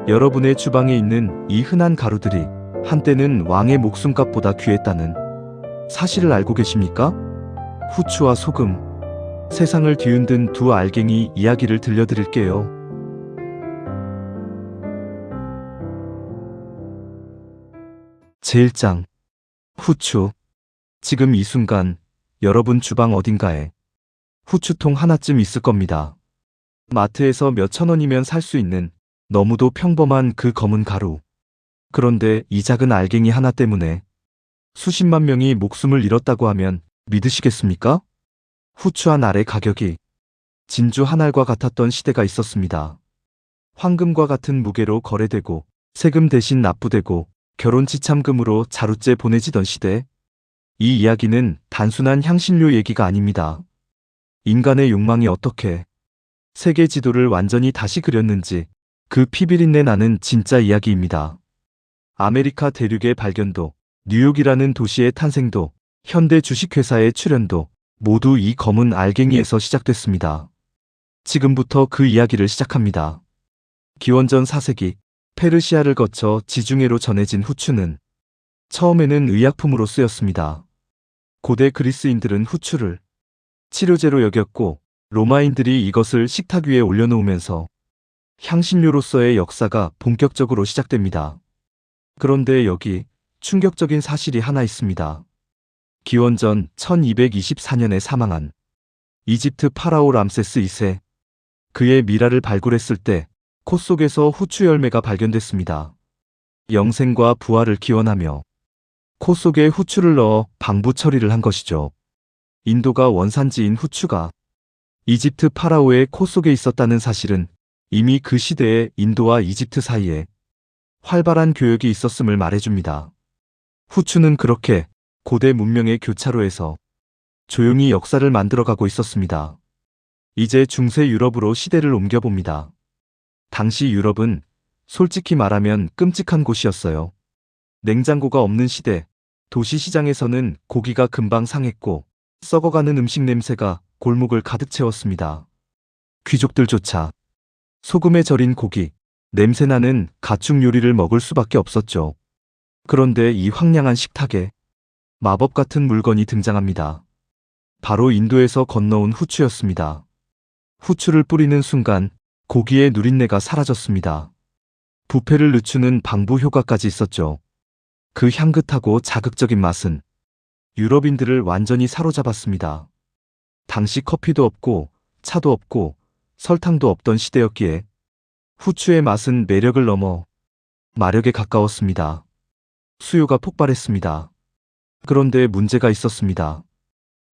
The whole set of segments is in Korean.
여러분의 주방에 있는 이 흔한 가루들이 한때는 왕의 목숨값보다 귀했다는 사실을 알고 계십니까? 후추와 소금, 세상을 뒤흔든 두 알갱이 이야기를 들려드릴게요. 제1장 후추. 지금 이 순간 여러분 주방 어딘가에 후추통 하나쯤 있을 겁니다. 마트에서 몇천 원이면 살 수 있는 너무도 평범한 그 검은 가루. 그런데 이 작은 알갱이 하나 때문에 수십만 명이 목숨을 잃었다고 하면 믿으시겠습니까? 후추 한 알의 가격이 진주 한 알과 같았던 시대가 있었습니다. 황금과 같은 무게로 거래되고 세금 대신 납부되고 결혼 지참금으로 자루째 보내지던 시대. 이 이야기는 단순한 향신료 얘기가 아닙니다. 인간의 욕망이 어떻게 세계 지도를 완전히 다시 그렸는지 그 피비린내 나는 진짜 이야기입니다. 아메리카 대륙의 발견도, 뉴욕이라는 도시의 탄생도, 현대 주식회사의 출현도 모두 이 검은 알갱이에서 시작됐습니다. 지금부터 그 이야기를 시작합니다. 기원전 4세기 페르시아를 거쳐 지중해로 전해진 후추는 처음에는 의약품으로 쓰였습니다. 고대 그리스인들은 후추를 치료제로 여겼고 로마인들이 이것을 식탁 위에 올려놓으면서 향신료로서의 역사가 본격적으로 시작됩니다. 그런데 여기 충격적인 사실이 하나 있습니다. 기원전 1224년에 사망한 이집트 파라오 람세스 2세. 그의 미라를 발굴했을 때 코 속에서 후추 열매가 발견됐습니다. 영생과 부활을 기원하며 코 속에 후추를 넣어 방부 처리를 한 것이죠. 인도가 원산지인 후추가 이집트 파라오의 코 속에 있었다는 사실은 이미 그 시대에 인도와 이집트 사이에 활발한 교역이 있었음을 말해줍니다. 후추는 그렇게 고대 문명의 교차로에서 조용히 역사를 만들어가고 있었습니다. 이제 중세 유럽으로 시대를 옮겨봅니다. 당시 유럽은 솔직히 말하면 끔찍한 곳이었어요. 냉장고가 없는 시대, 도시 시장에서는 고기가 금방 상했고 썩어가는 음식 냄새가 골목을 가득 채웠습니다. 귀족들조차 소금에 절인 고기, 냄새나는 가축 요리를 먹을 수밖에 없었죠. 그런데 이 황량한 식탁에 마법 같은 물건이 등장합니다. 바로 인도에서 건너온 후추였습니다. 후추를 뿌리는 순간 고기의 누린내가 사라졌습니다. 부패를 늦추는 방부 효과까지 있었죠. 그 향긋하고 자극적인 맛은 유럽인들을 완전히 사로잡았습니다. 당시 커피도 없고 차도 없고 설탕도 없던 시대였기에 후추의 맛은 매력을 넘어 마력에 가까웠습니다. 수요가 폭발했습니다. 그런데 문제가 있었습니다.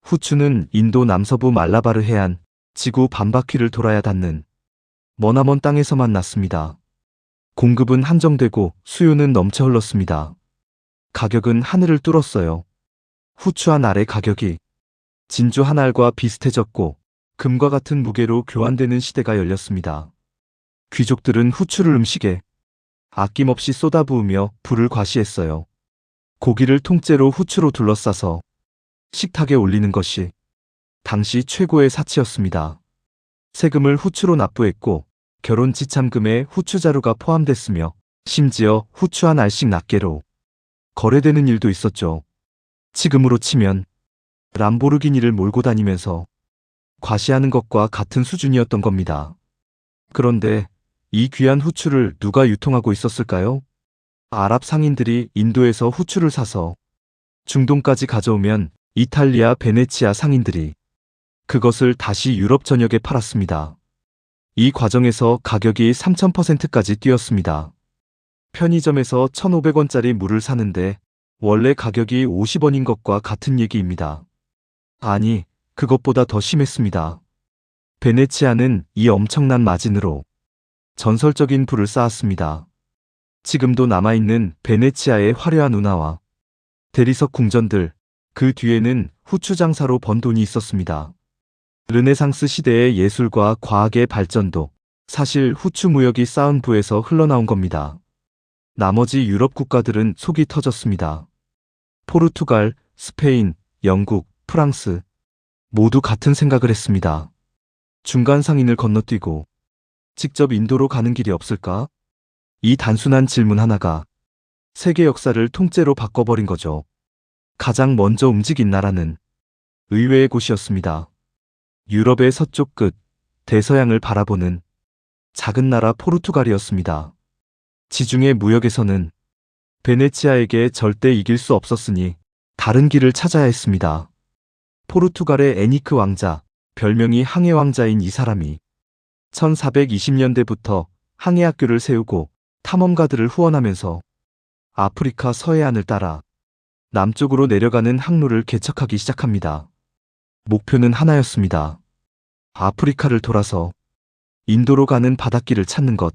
후추는 인도 남서부 말라바르 해안, 지구 반바퀴를 돌아야 닿는 머나먼 땅에서만 났습니다. 공급은 한정되고 수요는 넘쳐 흘렀습니다. 가격은 하늘을 뚫었어요. 후추 한 알의 가격이 진주 한 알과 비슷해졌고 금과 같은 무게로 교환되는 시대가 열렸습니다. 귀족들은 후추를 음식에 아낌없이 쏟아부으며 불을 과시했어요. 고기를 통째로 후추로 둘러싸서 식탁에 올리는 것이 당시 최고의 사치였습니다. 세금을 후추로 납부했고 결혼 지참금에 후추 자루가 포함됐으며 심지어 후추 한 알씩 낱개로 거래되는 일도 있었죠. 지금으로 치면 람보르기니를 몰고 다니면서 과시하는 것과 같은 수준이었던 겁니다. 그런데 이 귀한 후추를 누가 유통하고 있었을까요? 아랍 상인들이 인도에서 후추를 사서 중동까지 가져오면 이탈리아 베네치아 상인들이 그것을 다시 유럽 전역에 팔았습니다. 이 과정에서 가격이 3000%까지 뛰었습니다. 편의점에서 1500원짜리 물을 사는데 원래 가격이 50원인 것과 같은 얘기입니다. 아니, 그것보다 더 심했습니다. 베네치아는 이 엄청난 마진으로 전설적인 불을 쌓았습니다. 지금도 남아있는 베네치아의 화려한 운하와 대리석 궁전들, 그 뒤에는 후추 장사로 번 돈이 있었습니다. 르네상스 시대의 예술과 과학의 발전도 사실 후추 무역이 쌓은 부에서 흘러나온 겁니다. 나머지 유럽 국가들은 속이 터졌습니다. 포르투갈, 스페인, 영국, 프랑스 모두 같은 생각을 했습니다. 중간 상인을 건너뛰고 직접 인도로 가는 길이 없을까? 이 단순한 질문 하나가 세계 역사를 통째로 바꿔버린 거죠. 가장 먼저 움직인 나라는 의외의 곳이었습니다. 유럽의 서쪽 끝, 대서양을 바라보는 작은 나라 포르투갈이었습니다. 지중해 무역에서는 베네치아에게 절대 이길 수 없었으니 다른 길을 찾아야 했습니다. 포르투갈의 에니크 왕자, 별명이 항해 왕자인 이 사람이 1420년대부터 항해 학교를 세우고 탐험가들을 후원하면서 아프리카 서해안을 따라 남쪽으로 내려가는 항로를 개척하기 시작합니다. 목표는 하나였습니다. 아프리카를 돌아서 인도로 가는 바닷길을 찾는 것.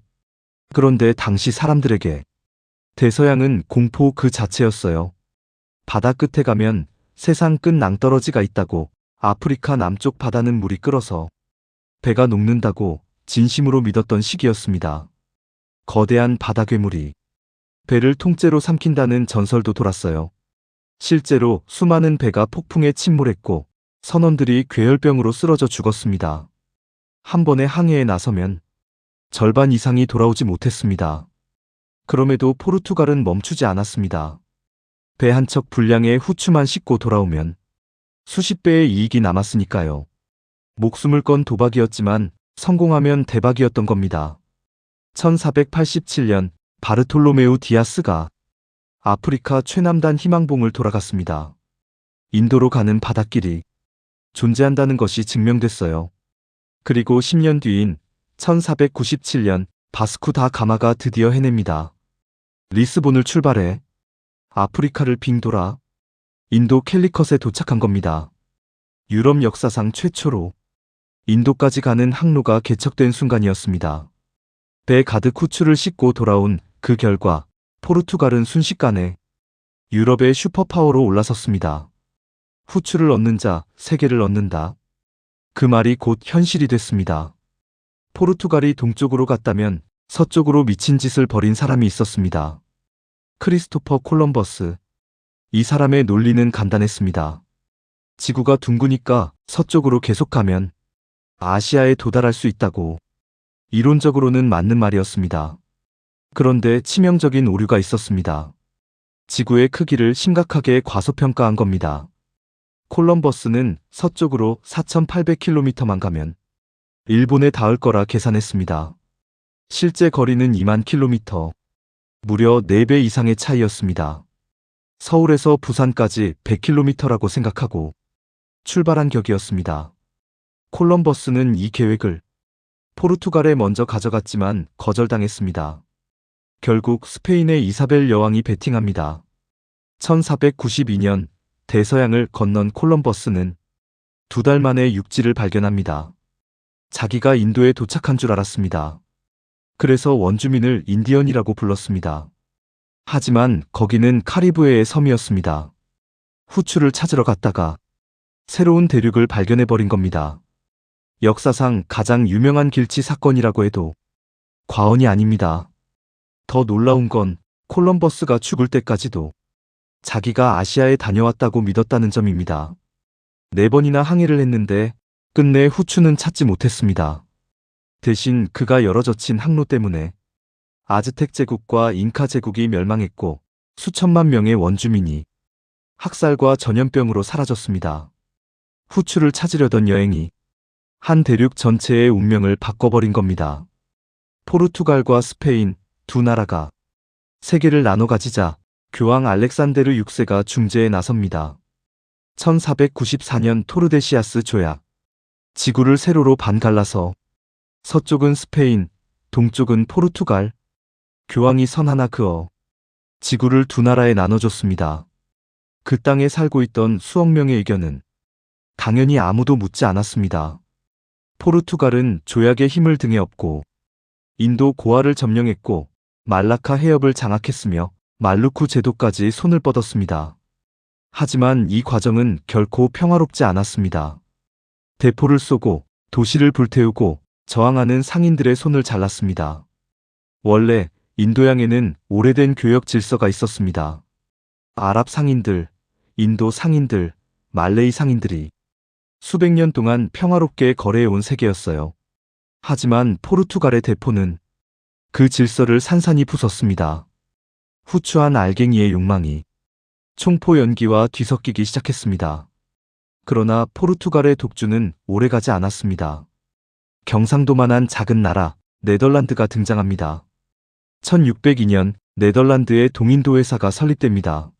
그런데 당시 사람들에게 대서양은 공포 그 자체였어요. 바다 끝에 가면 세상 끝 낭떠러지가 있다고, 아프리카 남쪽 바다는 물이 끓어서 배가 녹는다고 진심으로 믿었던 시기였습니다. 거대한 바다 괴물이 배를 통째로 삼킨다는 전설도 돌았어요. 실제로 수많은 배가 폭풍에 침몰했고 선원들이 괴혈병으로 쓰러져 죽었습니다. 한 번의 항해에 나서면 절반 이상이 돌아오지 못했습니다. 그럼에도 포르투갈은 멈추지 않았습니다. 배 한 척 분량의 후추만 싣고 돌아오면 수십 배의 이익이 남았으니까요. 목숨을 건 도박이었지만 성공하면 대박이었던 겁니다. 1487년 바르톨로메우 디아스가 아프리카 최남단 희망봉을 돌아갔습니다. 인도로 가는 바닷길이 존재한다는 것이 증명됐어요. 그리고 10년 뒤인 1497년 바스쿠 다 가마가 드디어 해냅니다. 리스본을 출발해 아프리카를 빙 돌아 인도 캘리컷에 도착한 겁니다. 유럽 역사상 최초로 인도까지 가는 항로가 개척된 순간이었습니다. 배 가득 후추를 싣고 돌아온 그 결과 포르투갈은 순식간에 유럽의 슈퍼파워로 올라섰습니다. 후추를 얻는 자, 세계를 얻는다. 그 말이 곧 현실이 됐습니다. 포르투갈이 동쪽으로 갔다면 서쪽으로 미친 짓을 벌인 사람이 있었습니다. 크리스토퍼 콜럼버스. 이 사람의 논리는 간단했습니다. 지구가 둥그니까 서쪽으로 계속 가면 아시아에 도달할 수 있다고. 이론적으로는 맞는 말이었습니다. 그런데 치명적인 오류가 있었습니다. 지구의 크기를 심각하게 과소평가한 겁니다. 콜럼버스는 서쪽으로 4,800km만 가면 일본에 닿을 거라 계산했습니다. 실제 거리는 2만 킬로미터, 무려 4배 이상의 차이였습니다. 서울에서 부산까지 100km라고 생각하고 출발한 격이었습니다. 콜럼버스는 이 계획을 포르투갈에 먼저 가져갔지만 거절당했습니다. 결국 스페인의 이사벨 여왕이 베팅합니다. 1492년 대서양을 건넌 콜럼버스는 2달 만에 육지를 발견합니다. 자기가 인도에 도착한 줄 알았습니다. 그래서 원주민을 인디언이라고 불렀습니다. 하지만 거기는 카리브해의 섬이었습니다. 후추를 찾으러 갔다가 새로운 대륙을 발견해버린 겁니다. 역사상 가장 유명한 길치 사건이라고 해도 과언이 아닙니다. 더 놀라운 건 콜럼버스가 죽을 때까지도 자기가 아시아에 다녀왔다고 믿었다는 점입니다. 4번이나 항해를 했는데 끝내 후추는 찾지 못했습니다. 대신 그가 열어젖힌 항로 때문에 아즈텍 제국과 잉카 제국이 멸망했고 수천만 명의 원주민이 학살과 전염병으로 사라졌습니다. 후추를 찾으려던 여행이 한 대륙 전체의 운명을 바꿔버린 겁니다. 포르투갈과 스페인 두 나라가 세계를 나눠 가지자 교황 알렉산데르 6세가 중재에 나섭니다. 1494년 토르데시아스 조약. 지구를 세로로 반갈라서 서쪽은 스페인, 동쪽은 포르투갈. 교황이 선 하나 그어 지구를 두 나라에 나눠줬습니다. 그 땅에 살고 있던 수억 명의 의견은 당연히 아무도 묻지 않았습니다. 포르투갈은 조약의 힘을 등에 업고 인도 고아를 점령했고 말라카 해협을 장악했으며 말루쿠 제도까지 손을 뻗었습니다. 하지만 이 과정은 결코 평화롭지 않았습니다. 대포를 쏘고 도시를 불태우고 저항하는 상인들의 손을 잘랐습니다. 원래 인도양에는 오래된 교역 질서가 있었습니다. 아랍 상인들, 인도 상인들, 말레이 상인들이 수백 년 동안 평화롭게 거래해온 세계였어요. 하지만 포르투갈의 대포는 그 질서를 산산이 부쉈습니다. 후추한 알갱이의 욕망이 총포 연기와 뒤섞이기 시작했습니다. 그러나 포르투갈의 독주는 오래가지 않았습니다. 경상도만한 작은 나라 네덜란드가 등장합니다. 1602년 네덜란드의 동인도 회사가 설립됩니다.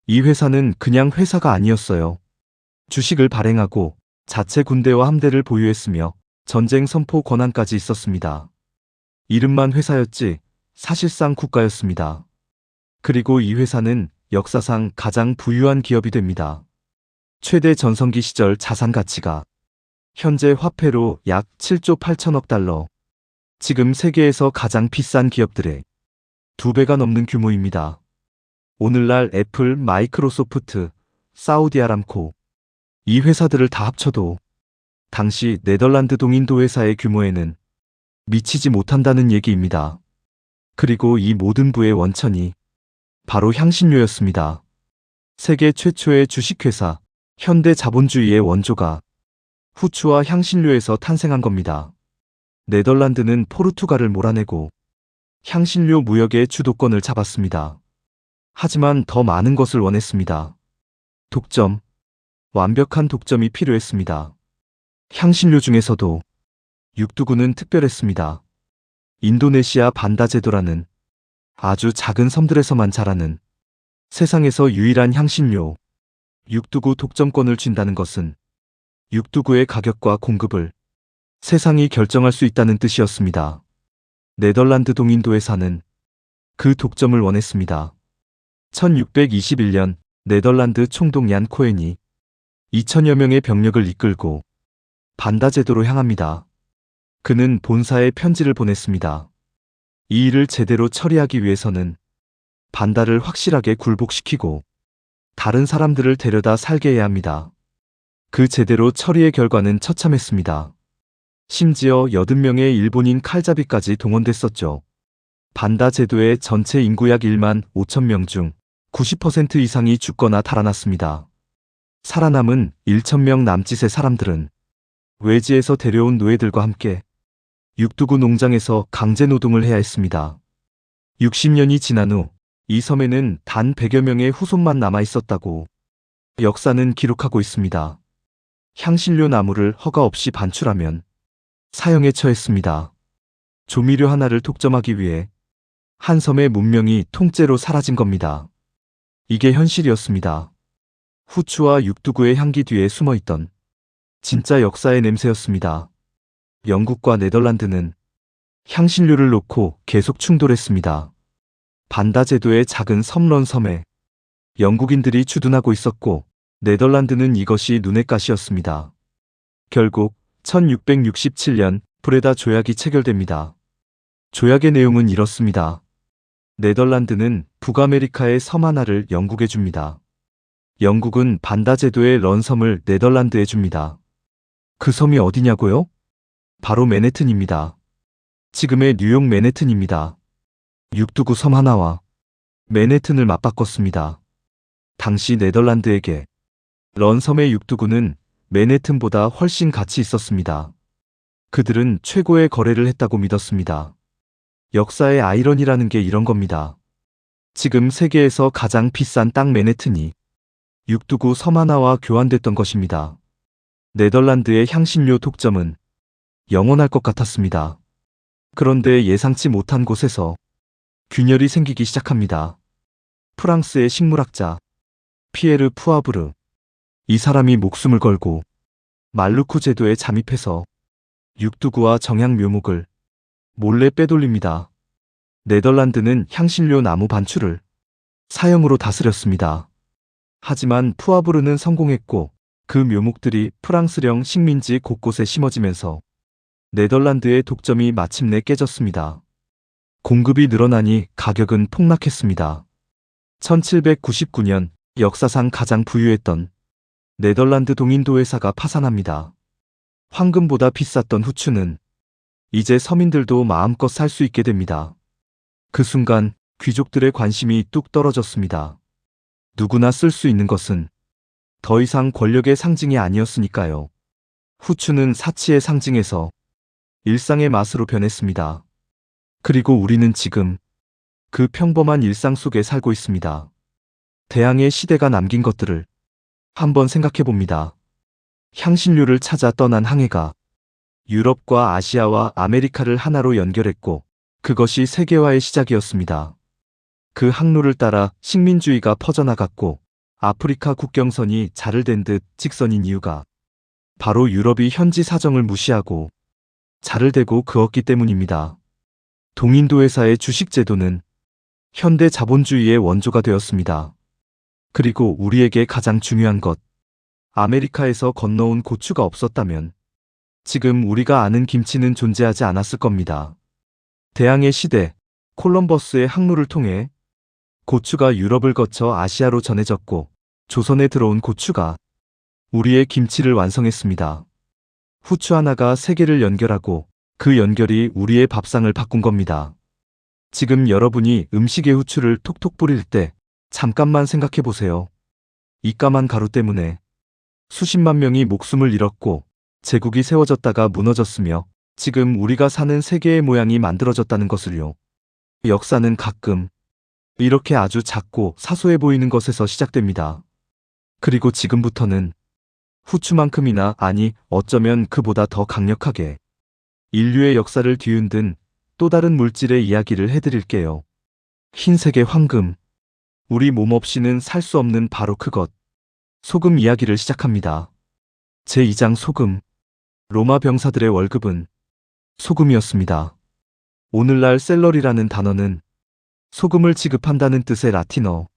이 회사는 그냥 회사가 아니었어요. 주식을 발행하고 자체 군대와 함대를 보유했으며 전쟁 선포 권한까지 있었습니다. 이름만 회사였지 사실상 국가였습니다. 그리고 이 회사는 역사상 가장 부유한 기업이 됩니다. 최대 전성기 시절 자산 가치가 현재 화폐로 약 7조 8천억 달러, 지금 세계에서 가장 비싼 기업들의 2배가 넘는 규모입니다. 오늘날 애플, 마이크로소프트, 사우디아람코, 이 회사들을 다 합쳐도 당시 네덜란드 동인도 회사의 규모에는 미치지 못한다는 얘기입니다. 그리고 이 모든 부의 원천이 바로 향신료였습니다. 세계 최초의 주식회사, 현대 자본주의의 원조가 후추와 향신료에서 탄생한 겁니다. 네덜란드는 포르투갈을 몰아내고 향신료 무역의 주도권을 잡았습니다. 하지만 더 많은 것을 원했습니다. 독점, 완벽한 독점이 필요했습니다. 향신료 중에서도 육두구는 특별했습니다. 인도네시아 반다제도라는 아주 작은 섬들에서만 자라는 세상에서 유일한 향신료, 육두구 독점권을 쥔다는 것은 육두구의 가격과 공급을 세상이 결정할 수 있다는 뜻이었습니다. 네덜란드 동인도 회사는 그 독점을 원했습니다. 1621년 네덜란드 총독 얀 코엔이 2천여 명의 병력을 이끌고 반다제도로 향합니다. 그는 본사에 편지를 보냈습니다. 이 일을 제대로 처리하기 위해서는 반다를 확실하게 굴복시키고 다른 사람들을 데려다 살게 해야 합니다. 그 제대로 처리의 결과는 처참했습니다. 심지어 80명의 일본인 칼잡이까지 동원됐었죠. 반다 제도의 전체 인구 약 1만 5천 명 중 90% 이상이 죽거나 달아났습니다. 살아남은 1,000명 남짓의 사람들은 외지에서 데려온 노예들과 함께 육두구 농장에서 강제 노동을 해야 했습니다. 60년이 지난 후 이 섬에는 단 100여 명의 후손만 남아 있었다고 역사는 기록하고 있습니다. 향신료 나무를 허가 없이 반출하면 사형에 처했습니다. 조미료 하나를 독점하기 위해 한 섬의 문명이 통째로 사라진 겁니다. 이게 현실이었습니다. 후추와 육두구의 향기 뒤에 숨어있던 진짜 역사의 냄새였습니다. 영국과 네덜란드는 향신료를 놓고 계속 충돌했습니다. 반다 제도의 작은 섬 런섬에 영국인들이 주둔하고 있었고 네덜란드는 이것이 눈의 가시였습니다. 결국 1667년 브레다 조약이 체결됩니다. 조약의 내용은 이렇습니다. 네덜란드는 북아메리카의 섬 하나를 영국에 줍니다. 영국은 반다 제도의 런섬을 네덜란드에 줍니다. 그 섬이 어디냐고요? 바로 맨해튼입니다. 지금의 뉴욕 맨해튼입니다. 육두구 섬 하나와 맨해튼을 맞바꿨습니다. 당시 네덜란드에게 런섬의 육두구는 맨해튼보다 훨씬 가치 있었습니다. 그들은 최고의 거래를 했다고 믿었습니다. 역사의 아이러니라는 게 이런 겁니다. 지금 세계에서 가장 비싼 땅 맨해튼이 육두구 섬 하나와 교환됐던 것입니다. 네덜란드의 향신료 독점은 영원할 것 같았습니다. 그런데 예상치 못한 곳에서 균열이 생기기 시작합니다. 프랑스의 식물학자 피에르 푸아브르, 이 사람이 목숨을 걸고 말루쿠 제도에 잠입해서 육두구와 정향 묘목을 몰래 빼돌립니다. 네덜란드는 향신료 나무 반출을 사형으로 다스렸습니다. 하지만 푸아브르는 성공했고 그 묘목들이 프랑스령 식민지 곳곳에 심어지면서 네덜란드의 독점이 마침내 깨졌습니다. 공급이 늘어나니 가격은 폭락했습니다. 1799년 역사상 가장 부유했던 네덜란드 동인도 회사가 파산합니다. 황금보다 비쌌던 후추는 이제 서민들도 마음껏 살 수 있게 됩니다. 그 순간 귀족들의 관심이 뚝 떨어졌습니다. 누구나 쓸 수 있는 것은 더 이상 권력의 상징이 아니었으니까요. 후추는 사치의 상징에서 일상의 맛으로 변했습니다. 그리고 우리는 지금 그 평범한 일상 속에 살고 있습니다. 대항해 시대가 남긴 것들을 한번 생각해 봅니다. 향신료를 찾아 떠난 항해가 유럽과 아시아와 아메리카를 하나로 연결했고 그것이 세계화의 시작이었습니다. 그 항로를 따라 식민주의가 퍼져나갔고 아프리카 국경선이 자를댄 듯 직선인 이유가 바로 유럽이 현지 사정을 무시하고 자를 대고 그었기 때문입니다. 동인도 회사의 주식제도는 현대 자본주의의 원조가 되었습니다. 그리고 우리에게 가장 중요한 것, 아메리카에서 건너온 고추가 없었다면 지금 우리가 아는 김치는 존재하지 않았을 겁니다. 대항해 시대, 콜럼버스의 항로를 통해 고추가 유럽을 거쳐 아시아로 전해졌고 조선에 들어온 고추가 우리의 김치를 완성했습니다. 후추 하나가 세계를 연결하고 그 연결이 우리의 밥상을 바꾼 겁니다. 지금 여러분이 음식에 후추를 톡톡 뿌릴 때 잠깐만 생각해 보세요. 이 까만 가루 때문에 수십만 명이 목숨을 잃었고 제국이 세워졌다가 무너졌으며 지금 우리가 사는 세계의 모양이 만들어졌다는 것을요. 역사는 가끔 이렇게 아주 작고 사소해 보이는 것에서 시작됩니다. 그리고 지금부터는 후추만큼이나 아니 어쩌면 그보다 더 강력하게 인류의 역사를 뒤흔든 또 다른 물질의 이야기를 해드릴게요. 흰색의 황금. 우리 몸 없이는 살 수 없는 바로 그것. 소금 이야기를 시작합니다. 제2장 소금. 로마 병사들의 월급은 소금이었습니다. 오늘날 셀러리라는 단어는 소금을 지급한다는 뜻의 라틴어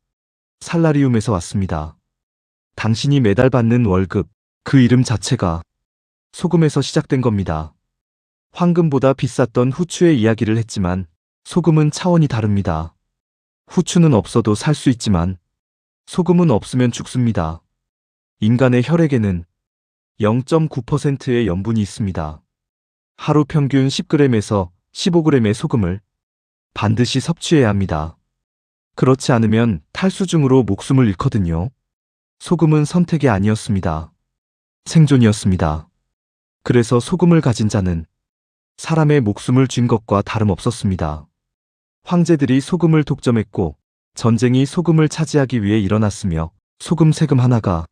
살라리움에서 왔습니다. 당신이 매달 받는 월급, 그 이름 자체가 소금에서 시작된 겁니다. 황금보다 비쌌던 후추의 이야기를 했지만 소금은 차원이 다릅니다. 후추는 없어도 살 수 있지만 소금은 없으면 죽습니다. 인간의 혈액에는 0.9%의 염분이 있습니다. 하루 평균 10g에서 15g의 소금을 반드시 섭취해야 합니다. 그렇지 않으면 탈수증으로 목숨을 잃거든요. 소금은 선택이 아니었습니다. 생존이었습니다. 그래서 소금을 가진 자는 사람의 목숨을 쥔 것과 다름없었습니다. 황제들이 소금을 독점했고 전쟁이 소금을 차지하기 위해 일어났으며 소금 세금 하나가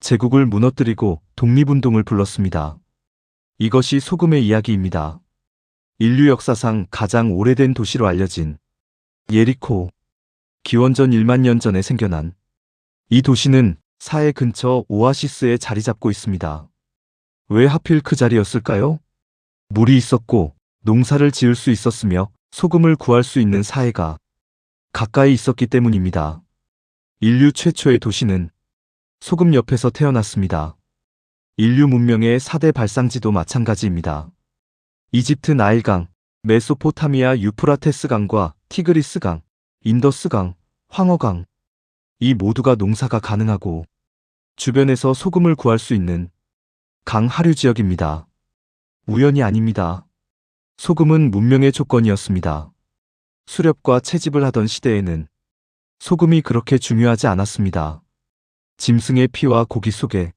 제국을 무너뜨리고 독립운동을 불렀습니다. 이것이 소금의 이야기입니다. 인류 역사상 가장 오래된 도시로 알려진 예리코. 기원전 1만 년 전에 생겨난 이 도시는 사해 근처 오아시스에 자리 잡고 있습니다. 왜 하필 그 자리였을까요? 물이 있었고 농사를 지을 수 있었으며 소금을 구할 수 있는 사해가 가까이 있었기 때문입니다. 인류 최초의 도시는 소금 옆에서 태어났습니다. 인류 문명의 4대 발상지도 마찬가지입니다. 이집트 나일강, 메소포타미아 유프라테스강과 티그리스강, 인더스강, 황허강. 이 모두가 농사가 가능하고 주변에서 소금을 구할 수 있는 강 하류 지역입니다. 우연이 아닙니다. 소금은 문명의 조건이었습니다. 수렵과 채집을 하던 시대에는 소금이 그렇게 중요하지 않았습니다. 짐승의 피와 고기 속에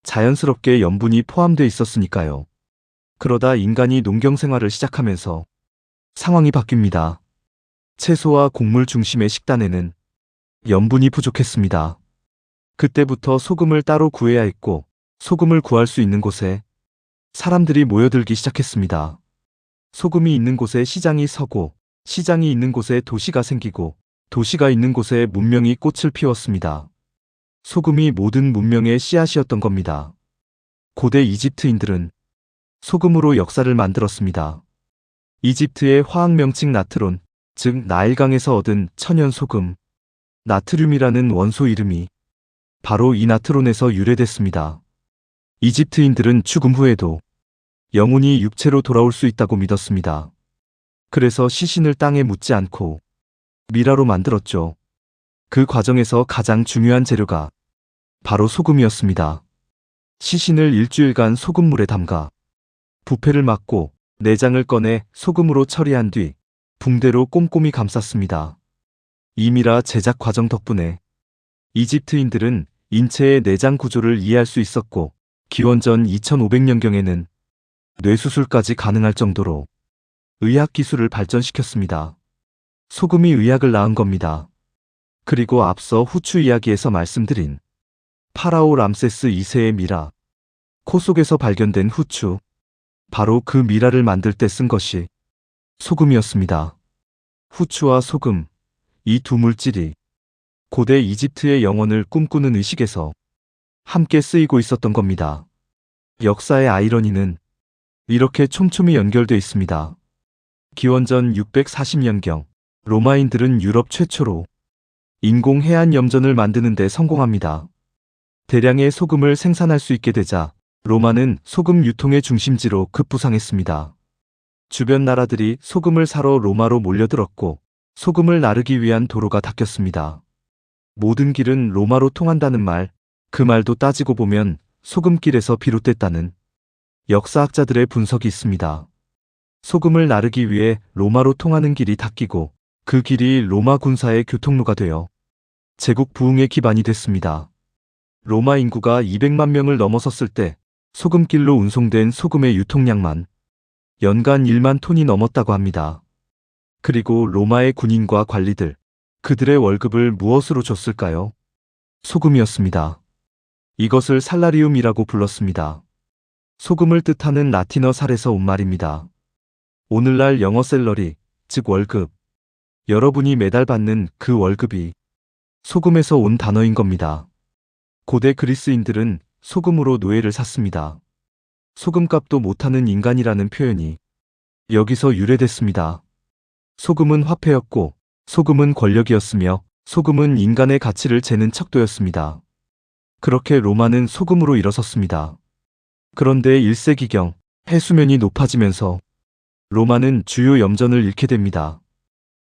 자연스럽게 염분이 포함되어 있었으니까요. 그러다 인간이 농경 생활을 시작하면서 상황이 바뀝니다. 채소와 곡물 중심의 식단에는 염분이 부족했습니다. 그때부터 소금을 따로 구해야 했고 소금을 구할 수 있는 곳에 사람들이 모여들기 시작했습니다. 소금이 있는 곳에 시장이 서고 시장이 있는 곳에 도시가 생기고 도시가 있는 곳에 문명이 꽃을 피웠습니다. 소금이 모든 문명의 씨앗이었던 겁니다. 고대 이집트인들은 소금으로 역사를 만들었습니다. 이집트의 화학 명칭 나트론, 즉 나일강에서 얻은 천연 소금, 나트륨이라는 원소 이름이 바로 이 나트론에서 유래됐습니다. 이집트인들은 죽음 후에도 영혼이 육체로 돌아올 수 있다고 믿었습니다. 그래서 시신을 땅에 묻지 않고 미라로 만들었죠. 그 과정에서 가장 중요한 재료가 바로 소금이었습니다. 시신을 일주일간 소금물에 담가 부패를 막고 내장을 꺼내 소금으로 처리한 뒤 붕대로 꼼꼼히 감쌌습니다. 이 미라 제작 과정 덕분에 이집트인들은 인체의 내장 구조를 이해할 수 있었고 기원전 2500년경에는 뇌수술까지 가능할 정도로 의학 기술을 발전시켰습니다. 소금이 의학을 낳은 겁니다. 그리고 앞서 후추 이야기에서 말씀드린 파라오 람세스 2세의 미라, 코 속에서 발견된 후추, 바로 그 미라를 만들 때 쓴 것이 소금이었습니다. 후추와 소금, 이 두 물질이 고대 이집트의 영혼을 꿈꾸는 의식에서 함께 쓰이고 있었던 겁니다. 역사의 아이러니는 이렇게 촘촘히 연결돼 있습니다. 기원전 640년경 로마인들은 유럽 최초로 인공 해안 염전을 만드는 데 성공합니다. 대량의 소금을 생산할 수 있게 되자 로마는 소금 유통의 중심지로 급부상했습니다. 주변 나라들이 소금을 사러 로마로 몰려들었고 소금을 나르기 위한 도로가 닫혔습니다. 모든 길은 로마로 통한다는 말, 그 말도 따지고 보면 소금길에서 비롯됐다는 역사학자들의 분석이 있습니다. 소금을 나르기 위해 로마로 통하는 길이 닫히고 그 길이 로마 군사의 교통로가 되어 제국 부흥의 기반이 됐습니다. 로마 인구가 200만 명을 넘어섰을 때 소금길로 운송된 소금의 유통량만 연간 1만 톤이 넘었다고 합니다. 그리고 로마의 군인과 관리들, 그들의 월급을 무엇으로 줬을까요? 소금이었습니다. 이것을 살라리움이라고 불렀습니다. 소금을 뜻하는 라틴어 살에서 온 말입니다. 오늘날 영어 셀러리, 즉 월급, 여러분이 매달 받는 그 월급이 소금에서 온 단어인 겁니다. 고대 그리스인들은 소금으로 노예를 샀습니다. 소금값도 못하는 인간이라는 표현이 여기서 유래됐습니다. 소금은 화폐였고 소금은 권력이었으며 소금은 인간의 가치를 재는 척도였습니다. 그렇게 로마는 소금으로 일어섰습니다. 그런데 1세기경 해수면이 높아지면서 로마는 주요 염전을 잃게 됩니다.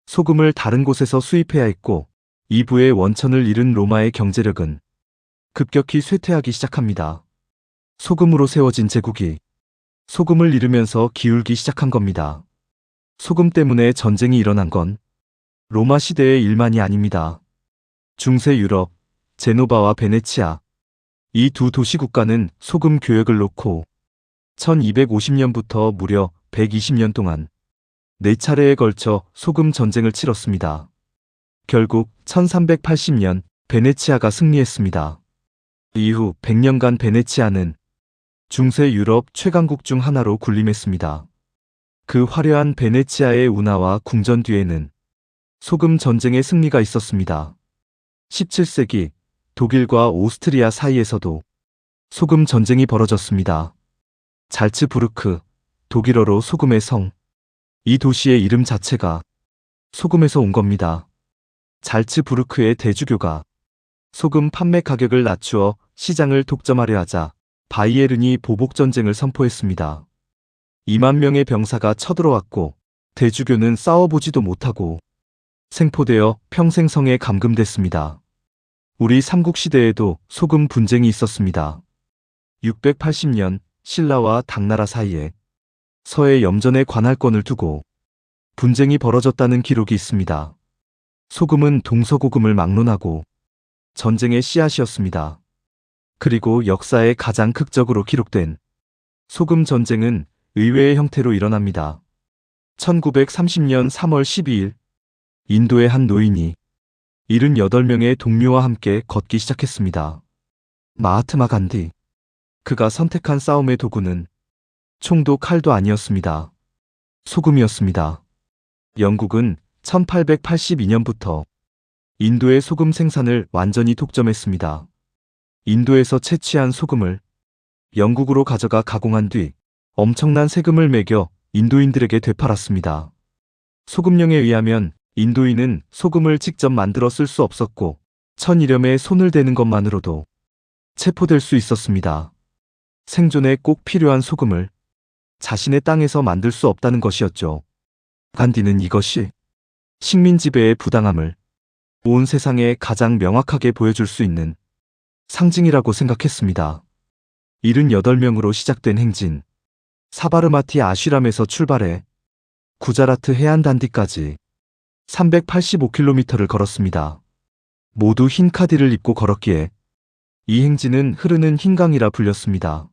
소금을 다른 곳에서 수입해야 했고 이부의 원천을 잃은 로마의 경제력은 급격히 쇠퇴하기 시작합니다. 소금으로 세워진 제국이 소금을 잃으면서 기울기 시작한 겁니다. 소금 때문에 전쟁이 일어난 건 로마 시대의 일만이 아닙니다. 중세 유럽, 제노바와 베네치아, 이 두 도시 국가는 소금 교역을 놓고 1250년부터 무려 120년 동안 4차례에 걸쳐 소금 전쟁을 치렀습니다. 결국 1380년 베네치아가 승리했습니다. 이후 100년간 베네치아는 중세 유럽 최강국 중 하나로 군림했습니다. 그 화려한 베네치아의 운하와 궁전 뒤에는 소금 전쟁의 승리가 있었습니다. 17세기 독일과 오스트리아 사이에서도 소금 전쟁이 벌어졌습니다. 잘츠부르크, 독일어로 소금의 성. 이 도시의 이름 자체가 소금에서 온 겁니다. 잘츠부르크의 대주교가 소금 판매 가격을 낮추어 시장을 독점하려 하자 바이에른이 보복전쟁을 선포했습니다. 2만 명의 병사가 쳐들어왔고 대주교는 싸워보지도 못하고 생포되어 평생 성에 감금됐습니다. 우리 삼국시대에도 소금 분쟁이 있었습니다. 680년 신라와 당나라 사이에 서해 염전의 관할권을 두고 분쟁이 벌어졌다는 기록이 있습니다. 소금은 동서고금을 막론하고 전쟁의 씨앗이었습니다. 그리고 역사에 가장 극적으로 기록된 소금 전쟁은 의외의 형태로 일어납니다. 1930년 3월 12일 인도의 한 노인이 78명의 동료와 함께 걷기 시작했습니다. 마하트마 간디. 그가 선택한 싸움의 도구는 총도 칼도 아니었습니다. 소금이었습니다. 영국은 1882년부터 인도의 소금 생산을 완전히 독점했습니다. 인도에서 채취한 소금을 영국으로 가져가 가공한 뒤 엄청난 세금을 매겨 인도인들에게 되팔았습니다. 소금령에 의하면 인도인은 소금을 직접 만들어 쓸 수 없었고 천일염에 손을 대는 것만으로도 체포될 수 있었습니다. 생존에 꼭 필요한 소금을 자신의 땅에서 만들 수 없다는 것이었죠. 간디는 이것이 식민 지배의 부당함을 온 세상에 가장 명확하게 보여줄 수 있는 상징이라고 생각했습니다. 78명으로 시작된 행진, 사바르마티 아쉬람에서 출발해 구자라트 해안 단디까지 385km를 걸었습니다. 모두 흰 카디를 입고 걸었기에 이 행진은 흐르는 흰강이라 불렸습니다.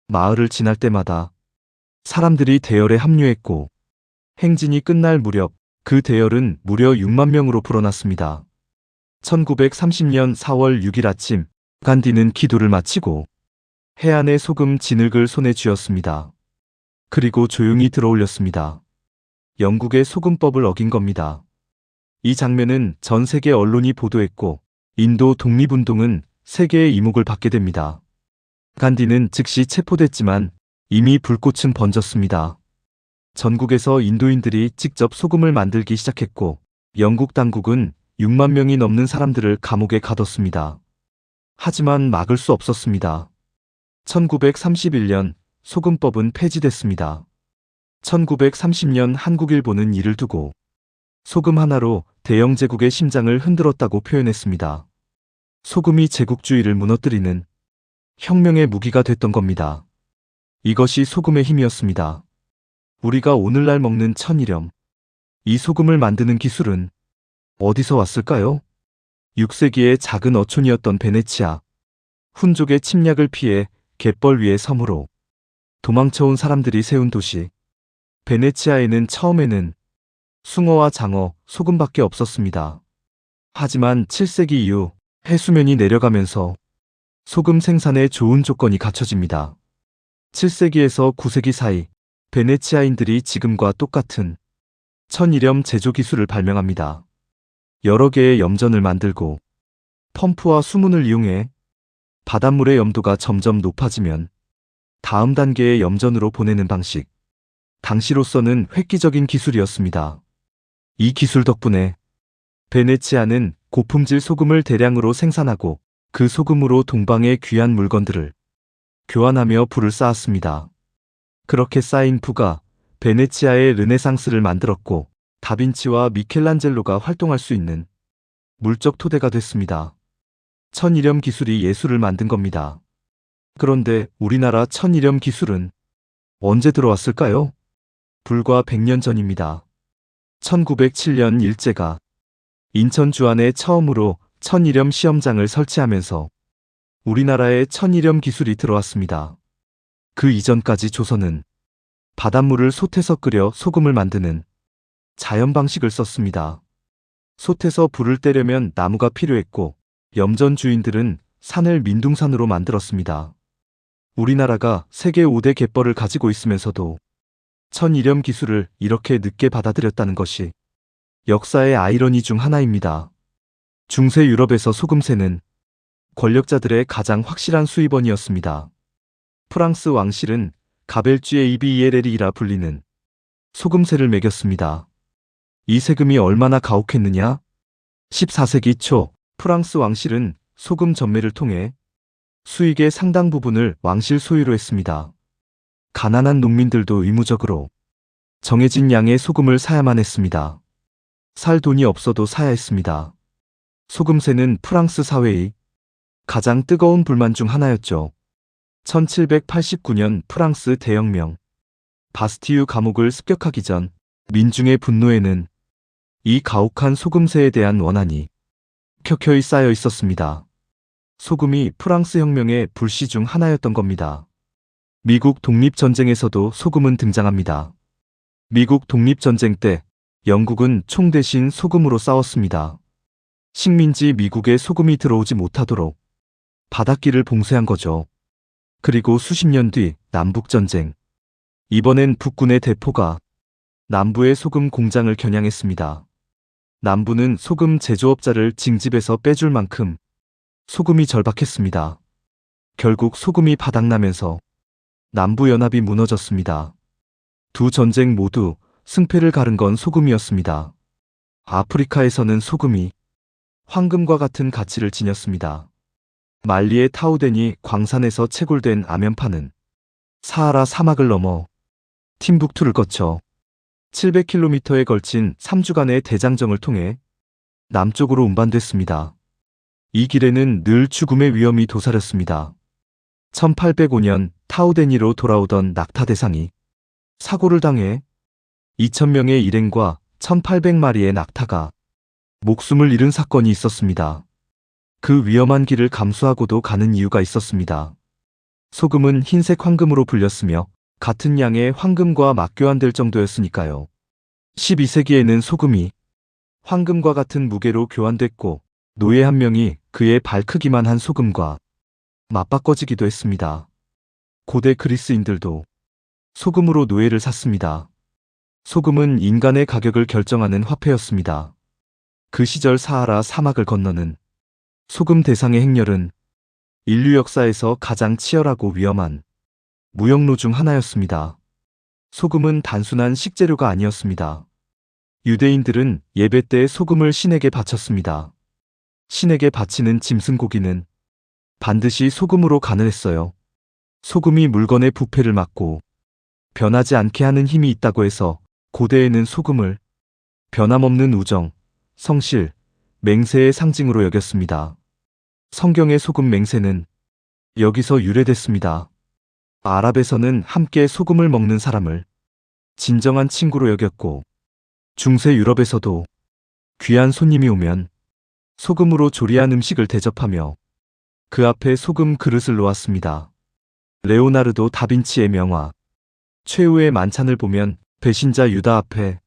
마을을 지날 때마다 사람들이 대열에 합류했고 행진이 끝날 무렵 그 대열은 무려 6만 명으로 불어났습니다. 1930년 4월 6일 아침, 간디는 기도를 마치고 해안의 소금 진흙을 손에 쥐었습니다. 그리고 조용히 들어올렸습니다. 영국의 소금법을 어긴 겁니다. 이 장면은 전 세계 언론이 보도했고 인도 독립운동은 세계의 이목을 받게 됩니다. 간디는 즉시 체포됐지만 이미 불꽃은 번졌습니다. 전국에서 인도인들이 직접 소금을 만들기 시작했고 영국 당국은 6만 명이 넘는 사람들을 감옥에 가뒀습니다. 하지만 막을 수 없었습니다. 1931년 소금법은 폐지됐습니다. 1930년 한국일보는 이를 두고 소금 하나로 대영 제국의 심장을 흔들었다고 표현했습니다. 소금이 제국주의를 무너뜨리는 혁명의 무기가 됐던 겁니다. 이것이 소금의 힘이었습니다. 우리가 오늘날 먹는 천일염, 이 소금을 만드는 기술은 어디서 왔을까요? 6세기의 작은 어촌이었던 베네치아, 훈족의 침략을 피해 갯벌 위의 섬으로 도망쳐온 사람들이 세운 도시. 베네치아에는 처음에는 숭어와 장어, 소금밖에 없었습니다. 하지만 7세기 이후 해수면이 내려가면서 소금 생산에 좋은 조건이 갖춰집니다. 7세기에서 9세기 사이 베네치아인들이 지금과 똑같은 천일염 제조 기술을 발명합니다. 여러 개의 염전을 만들고 펌프와 수문을 이용해 바닷물의 염도가 점점 높아지면 다음 단계의 염전으로 보내는 방식. 당시로서는 획기적인 기술이었습니다. 이 기술 덕분에 베네치아는 고품질 소금을 대량으로 생산하고 그 소금으로 동방의 귀한 물건들을 교환하며 부를 쌓았습니다. 그렇게 쌓인 부가 베네치아의 르네상스를 만들었고 다빈치와 미켈란젤로가 활동할 수 있는 물적 토대가 됐습니다. 천일염 기술이 예술을 만든 겁니다. 그런데 우리나라 천일염 기술은 언제 들어왔을까요? 불과 100년 전입니다. 1907년 일제가 인천 주안에 처음으로 천일염 시험장을 설치하면서 우리나라에 천일염 기술이 들어왔습니다. 그 이전까지 조선은 바닷물을 솥에서 끓여 소금을 만드는 자연 방식을 썼습니다. 솥에서 불을 떼려면 나무가 필요했고 염전 주인들은 산을 민둥산으로 만들었습니다. 우리나라가 세계 5대 갯벌을 가지고 있으면서도 천일염 기술을 이렇게 늦게 받아들였다는 것이 역사의 아이러니 중 하나입니다. 중세 유럽에서 소금새는 권력자들의 가장 확실한 수입원이었습니다. 프랑스 왕실은 가벨쥐의 이비이에렐이라 불리는 소금새를 매겼습니다. 이 세금이 얼마나 가혹했느냐? 14세기 초 프랑스 왕실은 소금 전매를 통해 수익의 상당 부분을 왕실 소유로 했습니다. 가난한 농민들도 의무적으로 정해진 양의 소금을 사야만 했습니다. 살 돈이 없어도 사야 했습니다. 소금새는 프랑스 사회의 가장 뜨거운 불만 중 하나였죠. 1789년 프랑스 대혁명, 바스티유 감옥을 습격하기 전 민중의 분노에는 이 가혹한 소금새에 대한 원한이 켜켜이 쌓여 있었습니다. 소금이 프랑스 혁명의 불씨 중 하나였던 겁니다. 미국 독립전쟁에서도 소금은 등장합니다. 미국 독립전쟁 때 영국은 총 대신 소금으로 싸웠습니다. 식민지 미국에 소금이 들어오지 못하도록 바닷길을 봉쇄한 거죠. 그리고 수십 년 뒤 남북전쟁. 이번엔 북군의 대포가 남부의 소금 공장을 겨냥했습니다. 남부는 소금 제조업자를 징집에서 빼줄 만큼 소금이 절박했습니다. 결국 소금이 바닥나면서 남부연합이 무너졌습니다. 두 전쟁 모두 승패를 가른 건 소금이었습니다. 아프리카에서는 소금이 황금과 같은 가치를 지녔습니다. 말리의 타우덴이 광산에서 채굴된 아면파는 사하라 사막을 넘어 팀북투를 거쳐 700km에 걸친 3주간의 대장정을 통해 남쪽으로 운반됐습니다. 이 길에는 늘 죽음의 위험이 도사렸습니다. 1805년 타우데니로 돌아오던 낙타 대상이 사고를 당해 2000명의 일행과 1800마리의 낙타가 목숨을 잃은 사건이 있었습니다. 그 위험한 길을 감수하고도 가는 이유가 있었습니다. 소금은 흰색 황금으로 불렸으며 같은 양의 황금과 맞교환될 정도였으니까요. 12세기에는 소금이 황금과 같은 무게로 교환됐고 노예 한 명이 그의 발 크기만 한 소금과 맞바꿔지기도 했습니다. 고대 그리스인들도 소금으로 노예를 샀습니다. 소금은 인간의 가격을 결정하는 화폐였습니다. 그 시절 사하라 사막을 건너는 소금 대상의 행렬은 인류 역사에서 가장 치열하고 위험한 무역로 중 하나였습니다. 소금은 단순한 식재료가 아니었습니다. 유대인들은 예배 때 소금을 신에게 바쳤습니다. 신에게 바치는 짐승고기는 반드시 소금으로 간을 했어요. 소금이 물건의 부패를 막고 변하지 않게 하는 힘이 있다고 해서 고대에는 소금을 변함없는 우정, 성실, 맹세의 상징으로 여겼습니다. 성경의 소금 맹세는 여기서 유래됐습니다. 아랍에서는 함께 소금을 먹는 사람을 진정한 친구로 여겼고 중세 유럽에서도 귀한 손님이 오면 소금으로 조리한 음식을 대접하며 그 앞에 소금 그릇을 놓았습니다. 레오나르도 다빈치의 명화 최후의 만찬을 보면 배신자 유다 앞에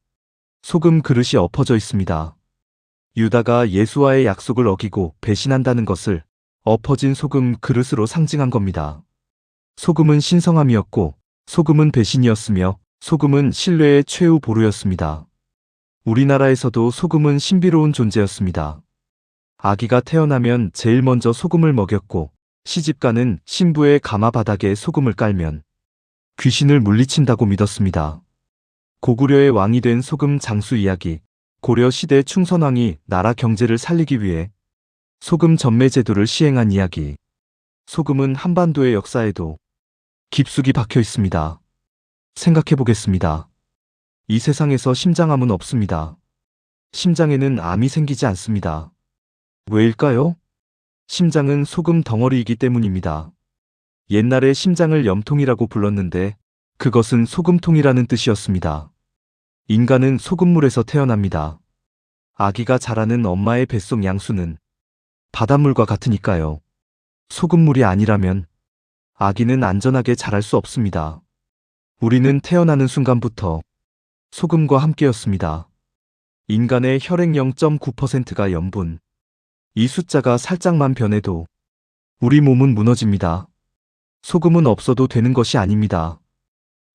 소금 그릇이 엎어져 있습니다. 유다가 예수와의 약속을 어기고 배신한다는 것을 엎어진 소금 그릇으로 상징한 겁니다. 소금은 신성함이었고 소금은 배신이었으며 소금은 신뢰의 최후 보루였습니다. 우리나라에서도 소금은 신비로운 존재였습니다. 아기가 태어나면 제일 먼저 소금을 먹였고 시집가는 신부의 가마 바닥에 소금을 깔면 귀신을 물리친다고 믿었습니다. 고구려의 왕이 된 소금 장수 이야기, 고려 시대 충선왕이 나라 경제를 살리기 위해 소금 전매 제도를 시행한 이야기. 소금은 한반도의 역사에도 깊숙이 박혀 있습니다. 생각해 보겠습니다. 이 세상에서 심장암은 없습니다. 심장에는 암이 생기지 않습니다. 왜일까요? 심장은 소금 덩어리이기 때문입니다. 옛날에 심장을 염통이라고 불렀는데 그것은 소금통이라는 뜻이었습니다. 인간은 소금물에서 태어납니다. 아기가 자라는 엄마의 뱃속 양수는 바닷물과 같으니까요. 소금물이 아니라면 아기는 안전하게 자랄 수 없습니다. 우리는 태어나는 순간부터 소금과 함께였습니다. 인간의 혈액 0.9%가 염분. 이 숫자가 살짝만 변해도 우리 몸은 무너집니다. 소금은 없어도 되는 것이 아닙니다.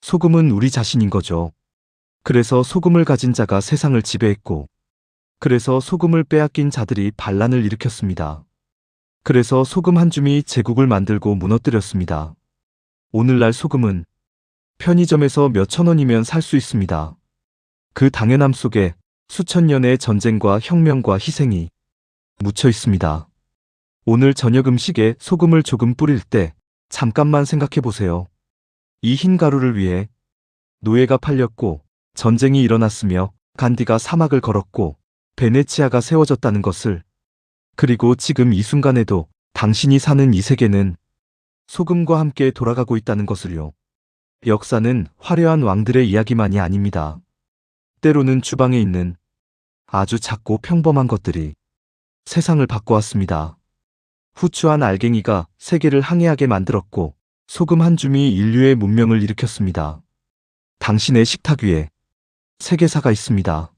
소금은 우리 자신인 거죠. 그래서 소금을 가진 자가 세상을 지배했고, 그래서 소금을 빼앗긴 자들이 반란을 일으켰습니다. 그래서 소금 한 줌이 제국을 만들고 무너뜨렸습니다. 오늘날 소금은 편의점에서 몇천 원이면 살 수 있습니다. 그 당연함 속에 수천 년의 전쟁과 혁명과 희생이 묻혀 있습니다. 오늘 저녁 음식에 소금을 조금 뿌릴 때 잠깐만 생각해 보세요. 이 흰 가루를 위해 노예가 팔렸고 전쟁이 일어났으며 간디가 사막을 걸었고 베네치아가 세워졌다는 것을, 그리고 지금 이 순간에도 당신이 사는 이 세계는 소금과 함께 돌아가고 있다는 것을요. 역사는 화려한 왕들의 이야기만이 아닙니다. 때로는 주방에 있는 아주 작고 평범한 것들이 세상을 바꿔왔습니다. 후추 한 알갱이가 세계를 항해하게 만들었고 소금 한 줌이 인류의 문명을 일으켰습니다. 당신의 식탁 위에 세계사가 있습니다.